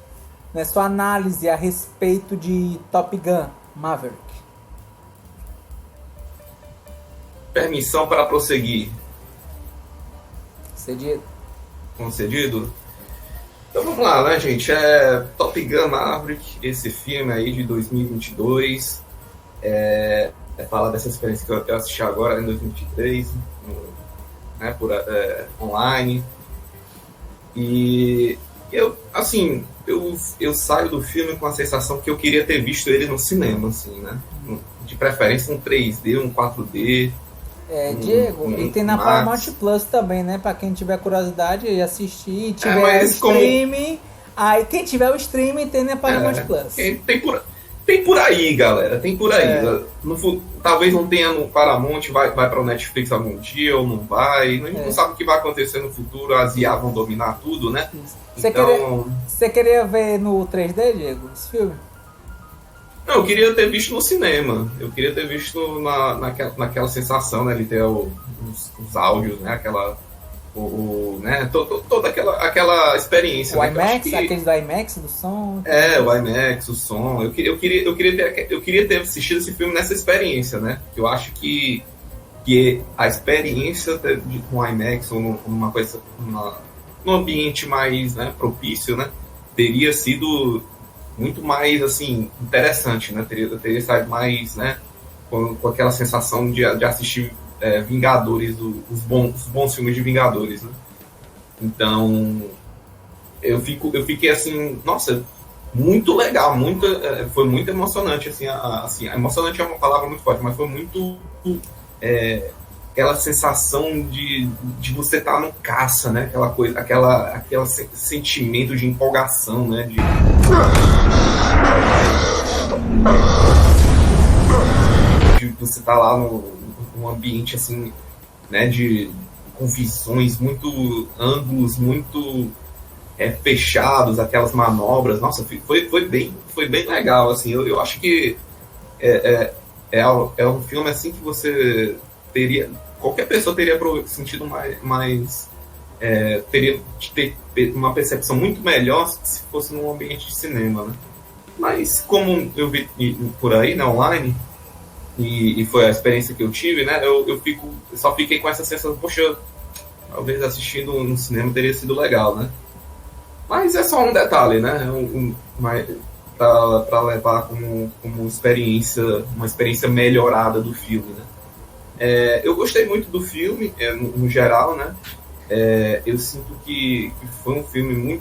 né? Sua análise a respeito de Top Gun Maverick. Permissão para prosseguir. Concedido. Concedido? Então vamos lá, né, gente? Top Gun Maverick, esse filme aí de 2022. Fala dessa experiência que eu assisti agora em 2023, né, online. E eu saio do filme com a sensação que eu queria ter visto ele no cinema, assim, né? De preferência um 3D, um 4D. Diego, e tem na Paramount Plus também, né? Pra quem tiver curiosidade de assistir, tiver o streaming. Aí quem tiver o streaming tem na Paramount Plus. Tem por aí, galera. Tem por aí. Talvez não tenha no Paramount, vai para o Netflix algum dia ou não vai. A gente não sabe o que vai acontecer no futuro. As IA vão dominar tudo, né? Você queria ver no 3D, Diego, esse filme? Não, eu queria ter visto no cinema. Eu queria ter visto naquela sensação, né? De ter os áudios, né? Né? Toda aquela experiência. O IMAX, aqueles do IMAX, do som. O IMAX, o som. Eu queria ter assistido esse filme nessa experiência, né? Eu acho que a experiência com o IMAX ou numa coisa, num ambiente mais, né, propício, né? Teria sido muito mais, assim, interessante, né? Teria saído mais, né? Com aquela sensação de assistir Vingadores, os bons filmes de Vingadores, né? Então, eu fiquei assim, nossa, muito legal, foi muito emocionante, assim, emocionante é uma palavra muito forte, mas foi muito aquela sensação de você estar no caça, né? Aquela coisa, aquele sentimento de empolgação, né? De você estar lá um ambiente assim, né, com visões muito, ângulos muito fechados, aquelas manobras. Nossa, foi bem legal, assim. Eu acho que é um filme assim que você teria, qualquer pessoa teria sentido mais teria ter uma percepção muito melhor se fosse num ambiente de cinema, né? Mas como eu vi por aí, né, online, e foi a experiência que eu tive, né, eu só fiquei com essa sensação, poxa, talvez assistindo no cinema teria sido legal, né? Mas é só um detalhe, né? Para levar como experiência, uma experiência melhorada do filme, né? Eu gostei muito do filme, no geral, né? Eu sinto que foi um filme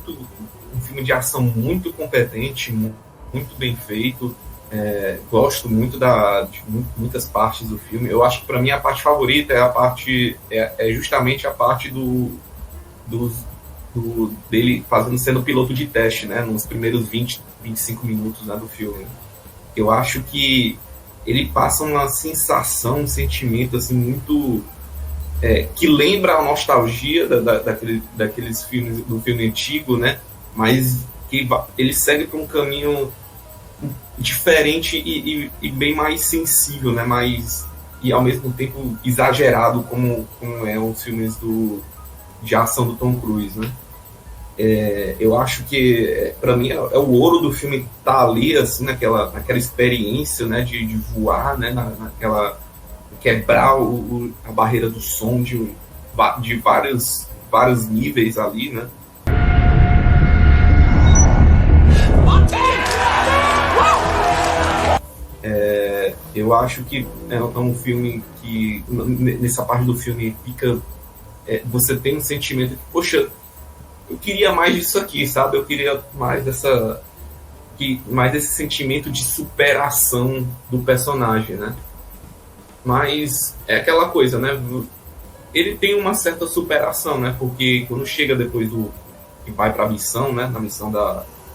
de ação muito competente, muito bem feito. Gosto muito de muitas partes do filme. Eu acho que para mim a parte favorita é justamente a parte dele sendo piloto de teste, né, nos primeiros 25 minutos, né, do filme. Eu acho que ele passa uma sensação, um sentimento assim muito que lembra a nostalgia daqueles filmes, do filme antigo, né, mas que ele segue por um caminho diferente e bem mais sensível, né, e ao mesmo tempo exagerado como os filmes de ação do Tom Cruise, né? Eu acho que para mim é o ouro do filme tá ali, assim, naquela experiência, né, de voar, né, naquela quebrar a barreira do som de vários níveis ali, né? Eu acho que é um filme que nessa parte do filme fica você tem um sentimento de, poxa, eu queria mais disso aqui, sabe? Eu queria mais esse sentimento de superação do personagem, né? Mas é aquela coisa, né? Ele tem uma certa superação, né? Porque quando chega depois que vai para a missão, né? Na missão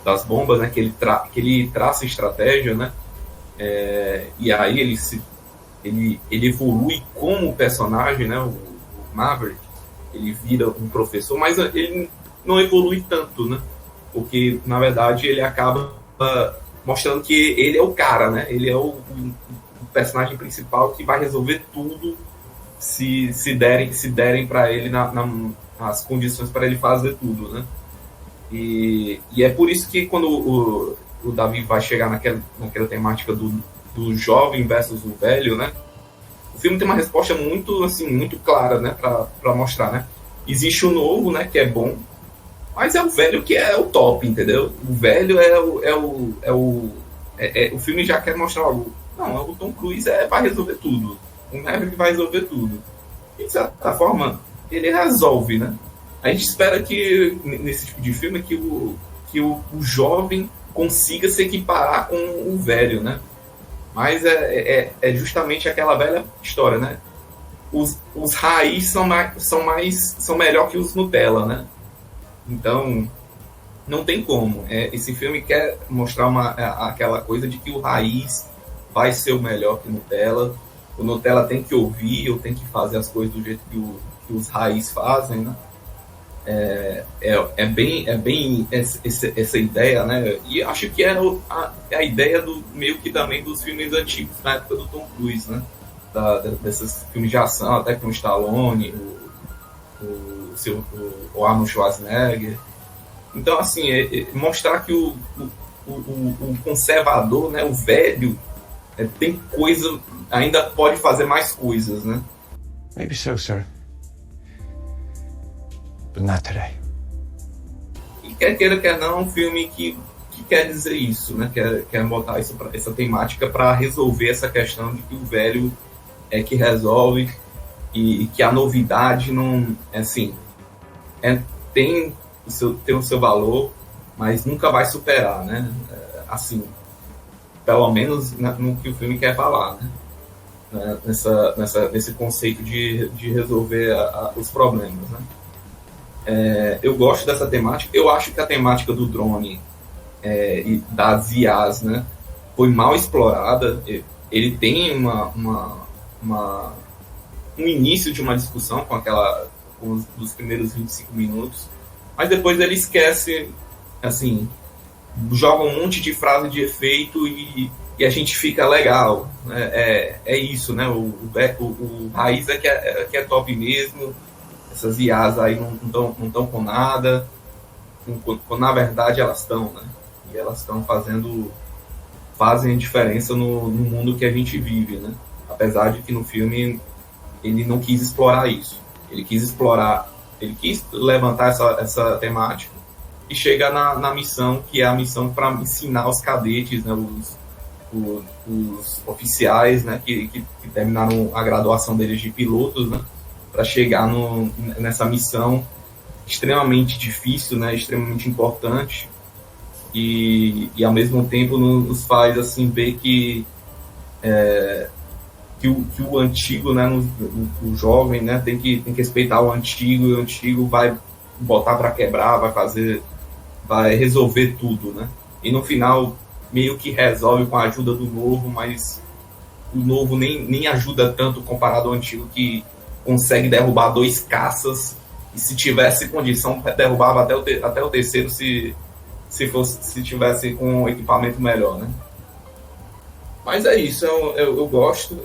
das bombas, né? Que ele traça estratégia, né? E aí ele evolui como personagem, né? O Maverick, ele vira um professor, mas ele não evolui tanto, né? Porque, na verdade, ele acaba mostrando que ele é o cara, né? Ele é o personagem principal que vai resolver tudo se derem para ele as condições para ele fazer tudo, né? E é por isso que quando o Davi vai chegar naquela temática do jovem versus o velho, né? O filme tem uma resposta muito, assim, muito clara, né, para mostrar, né? Existe o novo, né, que é bom, mas é o velho que é o top, entendeu? O velho o filme já quer mostrar algo. Não, o Tom Cruise vai resolver tudo. O Maverick vai resolver tudo. E, de certa forma, ele resolve, né? A gente espera que, nesse tipo de filme, que o jovem consiga se equiparar com o velho, né? Mas é justamente aquela velha história, né? Os raiz são melhor que os Nutella, né? Então, não tem como. Esse filme quer mostrar aquela coisa de que o raiz vai ser o melhor que o Nutella. O Nutella tem que ouvir, ou tem que fazer as coisas do jeito que os raiz fazem, né? É bem essa ideia, né? E acho que é a ideia do meio que também dos filmes antigos na época do Tom Cruise, né? Desses filmes de ação, até com o Stallone, o Arnold Schwarzenegger. Então, assim, mostrar que o conservador, né, o velho, tem coisa, ainda pode fazer mais coisas, né? Maybe so, sir. But not today. E quer queira, quer não, é um filme que quer dizer isso, né? Quer botar essa temática para resolver essa questão de que o velho é que resolve e que a novidade não, assim, tem o seu valor, mas nunca vai superar, né? Assim, pelo menos no que o filme quer falar, né? Nesse conceito de resolver os problemas, né? Eu gosto dessa temática. Eu acho que a temática do drone e das IAs, né, foi mal explorada. Ele tem um início de uma discussão com os primeiros 25 minutos, mas depois ele esquece, assim, joga um monte de frase de efeito e a gente fica legal. É isso, né? O raiz que é top mesmo. Essas IAs aí não estão com nada, quando na verdade elas estão, né? E elas estão fazem a diferença no mundo que a gente vive, né? Apesar de que no filme ele não quis explorar isso. Ele quis levantar essa temática e chega na missão, que é a missão para ensinar os cadetes, né? Os oficiais, né? Que terminaram a graduação deles de pilotos, né? Para chegar nessa missão extremamente difícil, né, extremamente importante, e ao mesmo tempo nos faz assim ver que o antigo, né, o jovem, né, tem que respeitar o antigo, e o antigo vai botar para quebrar, vai resolver tudo, né? E no final meio que resolve com a ajuda do novo, mas o novo nem ajuda tanto comparado ao antigo, que consegue derrubar 2 caças, e se tivesse condição derrubava até o terceiro se tivesse com um equipamento melhor, né? Mas é isso, eu gosto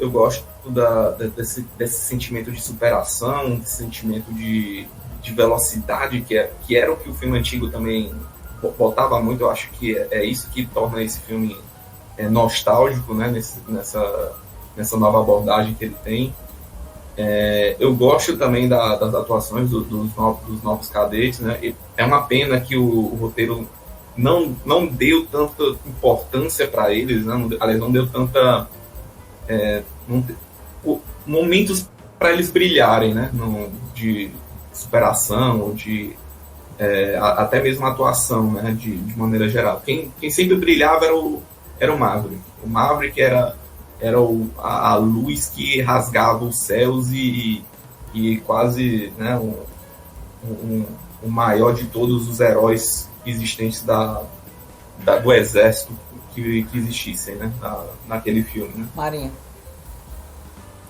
desse sentimento de superação, desse sentimento de velocidade, que era o que o filme antigo também botava muito. Eu acho que é isso que torna esse filme nostálgico, né? Nessa nova abordagem que ele tem. Eu gosto também das atuações dos novos cadetes, né? É uma pena que o roteiro não deu tanta importância para eles, né? Aliás, não deu tanta momentos para eles brilharem, né? De superação ou de até mesmo atuação, né? De maneira geral. Quem sempre brilhava era o Maverick. O Maverick era a luz que rasgava os céus e quase, né, o maior de todos os heróis existentes do exército que existissem, né, naquele filme, né? Marinha.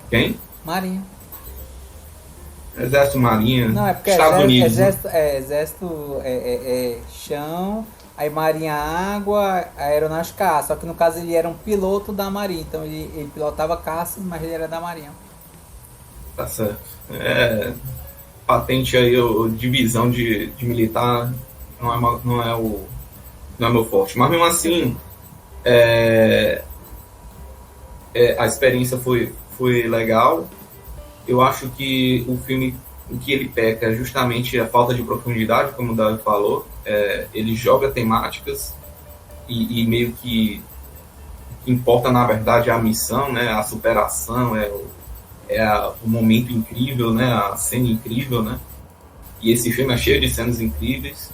Quem? Marinha. Exército, Marinha. Não, é porque Estados Unidos, exército é chão, aí Marinha água, aeronáutica caça. Só que no caso ele era um piloto da Marinha, então ele pilotava caça, mas ele era da Marinha. Tá certo. Patente aí, divisão de militar não é meu forte. Mas mesmo assim, a experiência foi legal. Eu acho que o filme, o que ele peca é justamente a falta de profundidade, como o Davi falou. Ele joga temáticas e meio que importa, na verdade, a missão, né? A superação, o momento incrível, né? A cena incrível, né? E esse filme é cheio de cenas incríveis.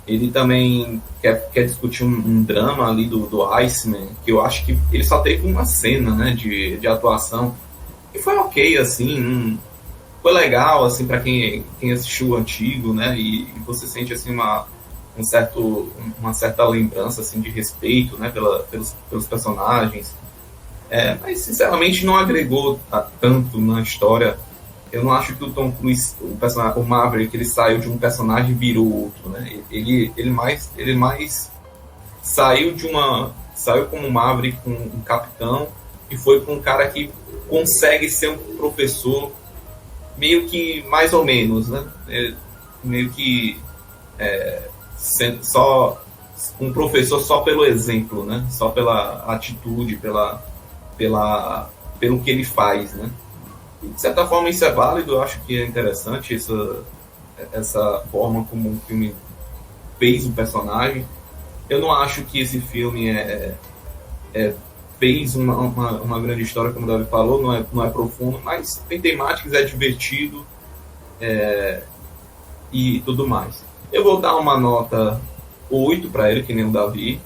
Ele também quer discutir um drama ali do Iceman, que eu acho que ele só teve uma cena, né? De atuação. E foi ok, assim, foi legal, assim, para quem assistiu o antigo, né, e você sente, assim, uma certa lembrança, assim, de respeito, né, pelos personagens, mas, sinceramente, não agregou tanto na história. Eu não acho que o Tom Cruise, o Maverick, ele saiu de um personagem e virou outro, né, ele mais saiu como Maverick, com um capitão, e foi com um cara que consegue ser um professor meio que mais ou menos, né? Meio que só um professor só pelo exemplo, né? Só pela atitude, pelo que ele faz, né? E, de certa forma isso é válido. Eu acho que é interessante essa forma como o filme fez o personagem. Eu não acho que esse filme fez uma grande história, como o Davi falou, não é profundo, mas tem temáticas, é divertido e tudo mais. Eu vou dar uma nota 8 para ele, que nem o Davi.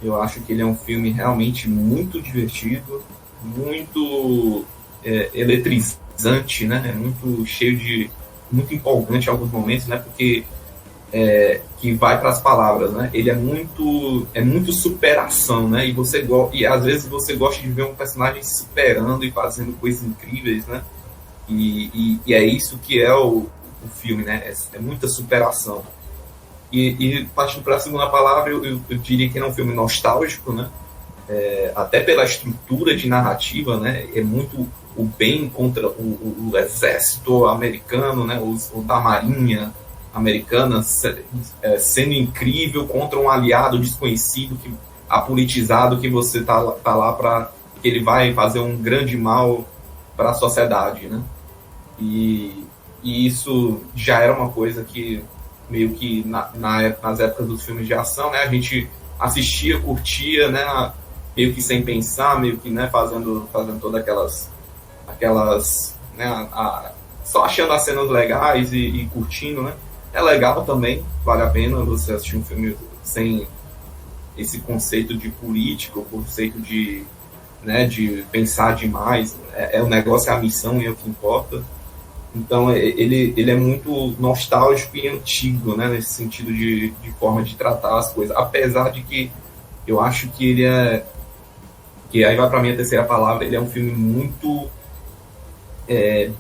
Eu acho que ele é um filme realmente muito divertido, muito eletrizante, né? Muito empolgante em alguns momentos, né? Porque que vai para as palavras, né? Ele é muito superação, né? E às vezes você gosta de ver um personagem se superando e fazendo coisas incríveis, né? E é isso que é o filme, né? É muita superação. E partindo para a segunda palavra, eu diria que é um filme nostálgico, né? Até pela estrutura de narrativa, né? É muito o bem contra o exército americano, né? O da marinha americana sendo incrível contra um aliado desconhecido, apolitizado, que você tá lá para que ele vai fazer um grande mal para a sociedade, né? E isso já era uma coisa que meio que nas épocas dos filmes de ação, né, a gente assistia, curtia, né, meio que sem pensar, meio que, né, fazendo todas aquelas né, só achando as cenas legais e curtindo, né. É legal também, vale a pena você assistir um filme sem esse conceito de política, o conceito de, né, de pensar demais. O negócio, é a missão e é o que importa. Então ele é muito nostálgico e antigo, né, nesse sentido de forma de tratar as coisas. Apesar de que eu acho que ele que aí vai para minha terceira palavra, ele é um filme muito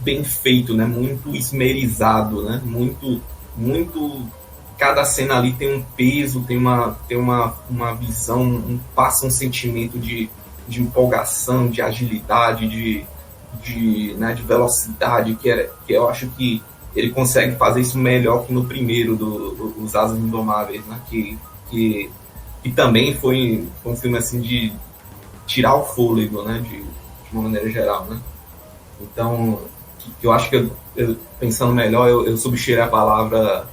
bem feito, né, muito esmerizado, né, muito cada cena ali tem um peso, tem uma visão, passa um sentimento de empolgação, de agilidade, de velocidade, que eu acho que ele consegue fazer isso melhor que no primeiro dos Asas Indomáveis, né? Que também foi um filme assim de tirar o fôlego, né? De uma maneira geral, né? Então, eu acho que pensando melhor, eu substituiria a palavra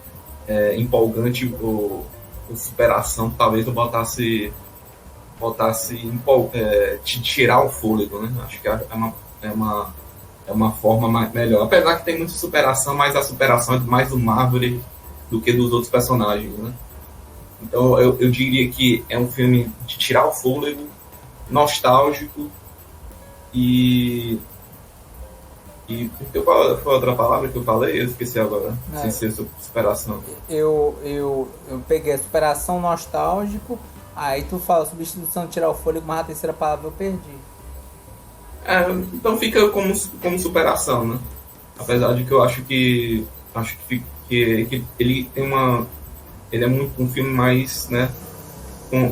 empolgante ou superação, talvez eu botasse tirar o fôlego, né? Acho que é uma forma melhor. Apesar que tem muita superação, mas a superação é mais do Marvel do que dos outros personagens, né? Então eu diria que é um filme de tirar o fôlego, nostálgico e qual foi a outra palavra que eu falei? Eu esqueci agora. Sem ser superação. Eu peguei a superação, nostálgico. Aí tu fala substituição, tirar o fôlego, mas a terceira palavra eu perdi. Então fica como superação, né? Apesar de que eu acho que ele tem ele é muito um filme mais, né,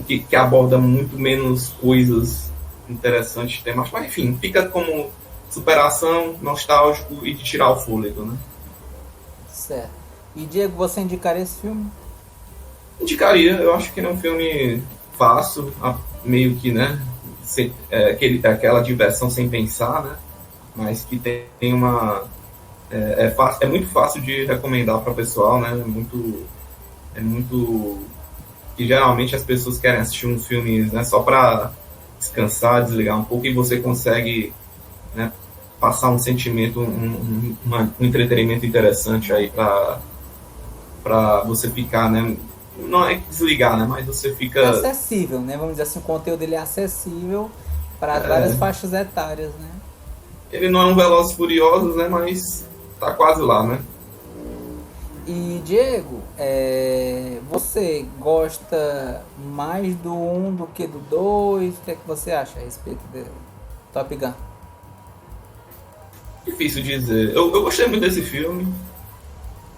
que aborda muito menos coisas interessantes, temas, mas enfim, fica como superação, nostálgico e de tirar o fôlego, né? Certo. E Diego, você indicaria esse filme? Indicaria, eu acho que ele é um filme fácil, meio que, né, aquela diversão sem pensar, né, mas que tem uma... É muito fácil de recomendar para o pessoal, né, é muito... que geralmente as pessoas querem assistir uns filmes, né, só para descansar, desligar um pouco, e você consegue, né, passar um sentimento, um entretenimento interessante aí para você ficar, né, não é desligar, né, mas você fica... É acessível, né, vamos dizer assim, o conteúdo dele é acessível para várias faixas etárias, né. Ele não é um Velozes e Furiosos, né, mas tá quase lá, né. E Diego, você gosta mais do 1 do que do 2? O que é que você acha a respeito do Top Gun? Difícil dizer. Eu gostei muito desse filme,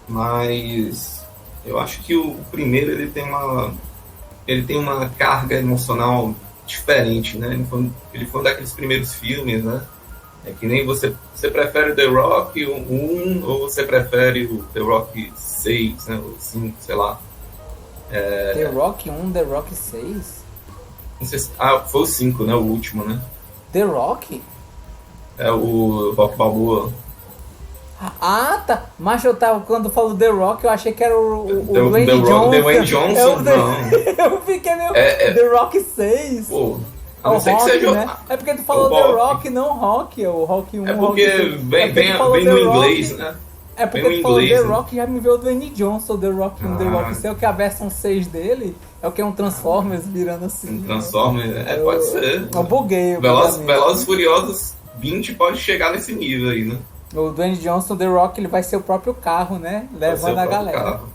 mas eu acho que o primeiro ele tem uma carga emocional diferente, né? Ele foi um daqueles primeiros filmes, né? É que nem você prefere The Rock 1 ou você prefere o The Rock 6, né? Ou 5, sei lá. The Rock 1, The Rock 6? Não sei se, foi o 5, né? O último, né? The Rock? É o Rock Balboa. Tá. Mas quando falou The Rock, eu achei que era o Dwayne Johnson. Dwayne Johnson, não. Eu fiquei meio... The Rock 6. Pô, a não ser que seja... Né? É porque tu falou The Rock, não Rock. O Rock 1. É porque vem no inglês, né? É porque tu falou The Rock, já me veio o Dwayne Johnson, The Rock 1, The Rock 6, que a versão 6 dele é o que é um Transformers virando assim. Um Transformers, pode ser. Eu buguei. Velozes e Furiosos 20 pode chegar nesse nível aí, né? O Dwayne Johnson, The Rock, ele vai ser o próprio carro, né? Levando a galera. Carro.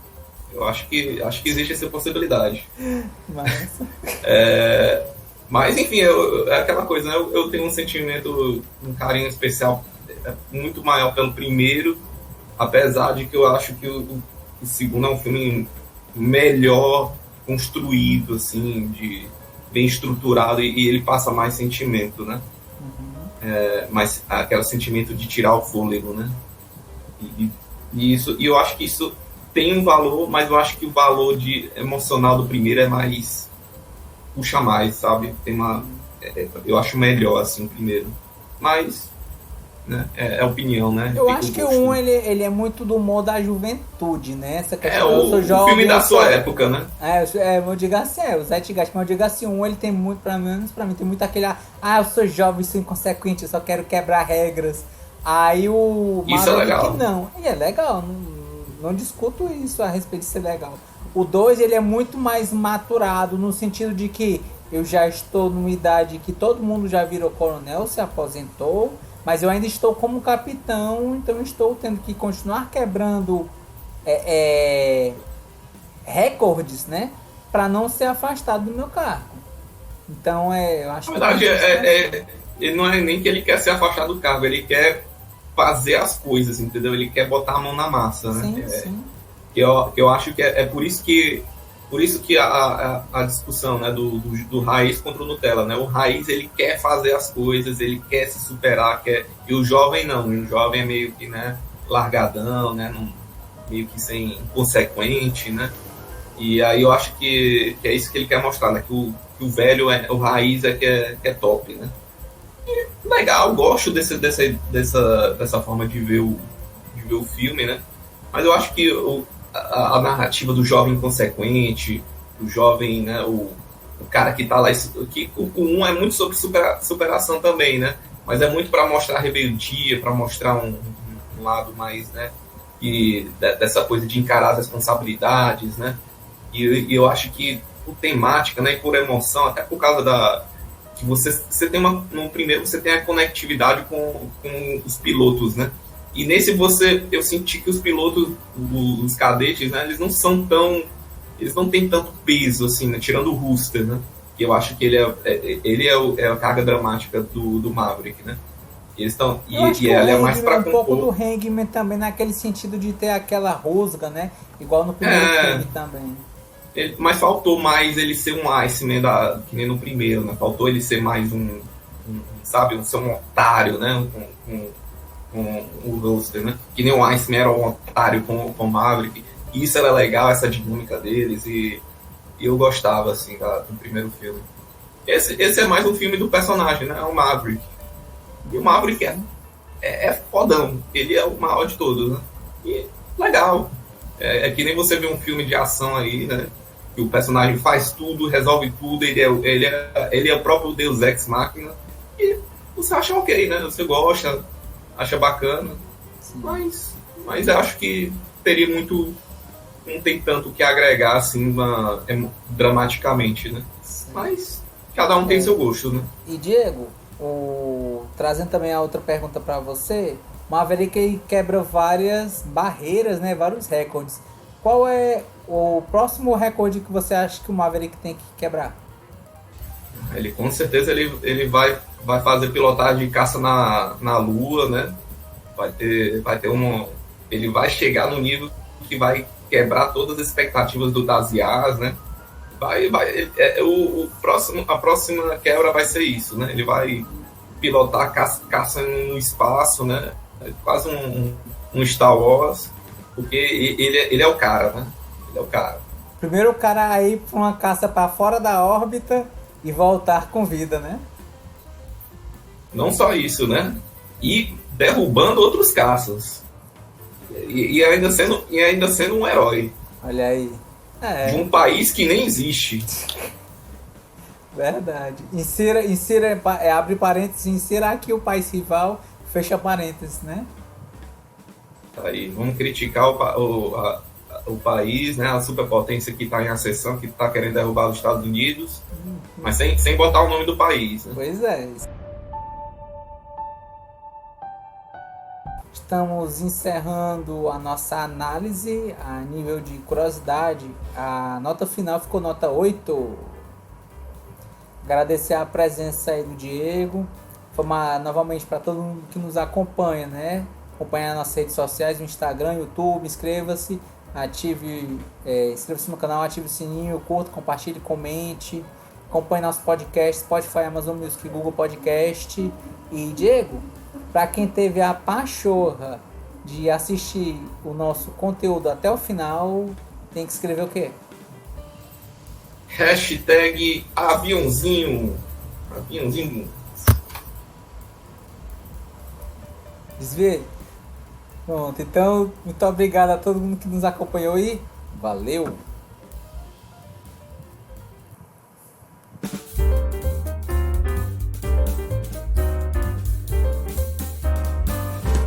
Eu acho que existe essa possibilidade. Mas enfim, é aquela coisa, né? Eu tenho um sentimento, um carinho especial é muito maior pelo primeiro, apesar de que eu acho que o segundo é um filme melhor construído, assim, bem estruturado, e ele passa mais sentimento, né? Mais aquele sentimento de tirar o fôlego, né? E eu acho que isso tem um valor, mas eu acho que o valor emocional do primeiro é mais, puxa mais, sabe? Eu acho melhor assim o primeiro, mas, né, é opinião, né? Eu acho que o 1 ele é muito do humor da juventude, né? Essa questão, o filme da sua época, né? Eu digo assim, o Zeitgeist, mas eu digo assim, o 1 ele tem muito, pra mim tem muito aquele, eu sou jovem, sou inconsequente, eu só quero quebrar regras. Aí o Isso é legal. Não, ele é legal, não discuto isso a respeito de ser legal. O 2 ele é muito mais maturado, no sentido de que eu já estou numa idade que todo mundo já virou coronel, se aposentou, mas eu ainda estou como capitão, então estou tendo que continuar quebrando recordes, né? Para não ser afastado do meu cargo. Então, eu acho que... Na verdade, ele não é nem que ele quer ser afastado do cargo, ele quer fazer as coisas, entendeu? Ele quer botar a mão na massa, né? Sim, sim. Eu acho que é por isso que a discussão, né, do Raiz contra o Nutella, né? O Raiz, ele quer fazer as coisas, ele quer se superar, e o jovem não. O jovem é meio que, né, largadão, né? Meio que sem inconsequente, né? E aí eu acho que é isso que ele quer mostrar, né? Que o velho, o Raiz que é top, né? E legal, gosto dessa forma de ver o filme, né? Mas eu acho que a narrativa do jovem inconsequente, do jovem, né, o cara que tá lá, que o 1 é muito sobre superação também, né, mas é muito para mostrar rebeldia, para mostrar um lado mais, né, dessa coisa de encarar as responsabilidades, né, e eu acho que por temática, né, e por emoção, até por causa que você tem no primeiro você tem a conectividade com os pilotos, né. E nesse eu senti que os pilotos, os cadetes, né, eles não têm tanto peso, assim, né, tirando o Rooster, né, que eu acho que ele é a carga dramática do Maverick, né. Eles estão e ele é mais para compor. Um pouco do Hangman também, naquele sentido de ter aquela rusga, né, igual no primeiro filme também. Mas faltou mais ele ser um Iceman que nem no primeiro, né, faltou ele ser mais sabe, ser um otário, né, com o Rooster, né? Que nem o Iceman era um otário com o Maverick. E isso era legal, essa dinâmica deles, e eu gostava, assim, do primeiro filme. Esse é mais um filme do personagem, né? É o Maverick. E o Maverick é fodão. Ele é o maior de todos, né? E legal. É que nem você vê um filme de ação aí, né? Que o personagem faz tudo, resolve tudo, ele é o próprio Deus Ex Machina. E você acha ok, né? Você gosta, acha bacana, mas eu acho que não tem tanto que agregar assim dramaticamente, né? Sim. Mas cada um tem seu gosto, né? E Diego, trazendo também a outra pergunta para você, Maverick quebra várias barreiras, né? Vários recordes. Qual é o próximo recorde que você acha que o Maverick tem que quebrar? Ele com certeza ele vai fazer pilotagem de caça na Lua, né? Vai ter ele vai chegar no nível que vai quebrar todas as expectativas das IAs, né? A próxima quebra vai ser isso, né? Ele vai pilotar caça no espaço, né? É quase um Star Wars, porque ele é o cara, né? Ele é o cara. Primeiro o cara a ir para uma caça para fora da órbita e voltar com vida, né? Não só isso, né? E derrubando outros caças. E ainda sendo um herói. Olha aí. De um país que nem existe. Verdade. Insira, abre parênteses, insira aqui o país rival, fecha parênteses, né? Aí, vamos criticar o país, né? A superpotência que está em ascensão, que está querendo derrubar os Estados Unidos, mas sem botar o nome do país. Né? Pois é. Estamos encerrando a nossa análise a nível de curiosidade. A nota final ficou nota 8. Agradecer a presença aí do Diego. informar novamente para todo mundo que nos acompanha, né? Acompanhar nas redes sociais, no Instagram, YouTube, inscreva-se, inscreva-se no canal, ative o sininho, curta, compartilhe, comente, acompanhe nosso podcast, Spotify, Amazon Music, Google Podcast. E Diego, para quem teve a pachorra de assistir o nosso conteúdo até o final, tem que escrever o quê? Hashtag aviãozinho. Aviãozinho. Desvie. Pronto, então, muito obrigado a todo mundo que nos acompanhou aí. Valeu!